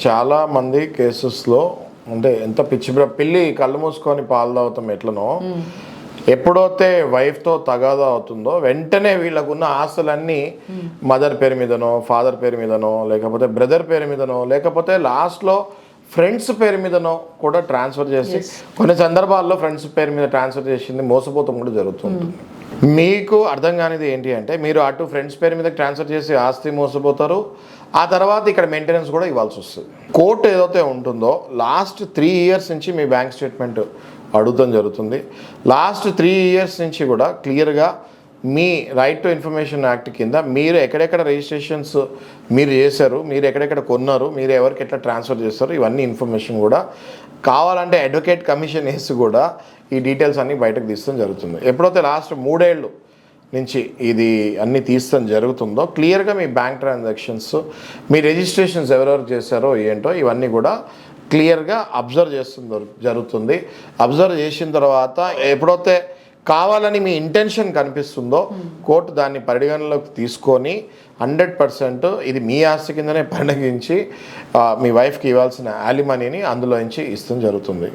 చాలా మంది కేసెస్లో అంటే ఎంత పిల్లి కళ్ళు మూసుకొని పాలు తాగుతాం ఎట్లనో ఎప్పుడైతే వైఫ్తో తగాదా అవుతుందో వెంటనే వీళ్ళకున్న ఆస్తులన్నీ మదర్ పేరు మీదనో ఫాదర్ పేరు మీదనో లేకపోతే బ్రదర్ పేరు మీదనో లేకపోతే లాస్ట్లో ఫ్రెండ్స్ పేరు మీదనో కూడా ట్రాన్స్ఫర్ చేసి కొన్ని సందర్భాల్లో ఫ్రెండ్స్ పేరు మీద ట్రాన్స్ఫర్ చేసింది మోసపోతాం కూడా జరుగుతుంటుంది. మీకు అర్థం కానిది ఏంటి అంటే మీరు అటు ఫ్రెండ్స్ పేరు మీద ట్రాన్స్ఫర్ చేసి ఆస్తి మోసపోతారు, ఆ తర్వాత ఇక్కడ మెయింటెనెన్స్ కూడా ఇవ్వాల్సి వస్తుంది. కోర్టు ఏదైతే ఉంటుందో లాస్ట్ 3 ఇయర్స్ నుంచి మీ బ్యాంక్ స్టేట్మెంట్ అడుగుతాం జరుగుతుంది. లాస్ట్ 3 ఇయర్స్ నుంచి కూడా క్లియర్గా మీ రైట్ టు ఇన్ఫర్మేషన్ యాక్ట్ కింద మీరు ఎక్కడెక్కడ రిజిస్ట్రేషన్స్ మీరు చేశారు, మీరు ఎక్కడెక్కడ కొన్నారు, మీరు ఎవరికి ఎట్లా ట్రాన్స్ఫర్ చేస్తారు, ఇవన్నీ ఇన్ఫర్మేషన్ కూడా కావాలంటే అడ్వకేట్ కమిషన్ వేసి కూడా ఈ డీటెయిల్స్ అన్నీ బయటకు తీస్తాం జరుగుతుంది. ఎప్పుడైతే లాస్ట్ 3 ఏళ్ళు నుంచి ఇది అన్నీ తీస్తాం జరుగుతుందో క్లియర్గా మీ బ్యాంక్ ట్రాన్సాక్షన్స్ మీ రిజిస్ట్రేషన్స్ ఎవరెవరు చేశారో ఏంటో ఇవన్నీ కూడా క్లియర్గా అబ్జర్వ్ చేస్తుంది జరుగుతుంది. అబ్జర్వ్ చేసిన తర్వాత ఎప్పుడైతే కావాలని మీ ఇంటెన్షన్ కనిపిస్తుందో కోర్టు దాన్ని పరిగణలోకి తీసుకొని 100% ఇది మీ ఆస్తి కిందనే పరిగణించి మీ వైఫ్కి ఇవ్వాల్సిన యాలిమనీని అందులో నుంచి ఇస్తాం జరుగుతుంది.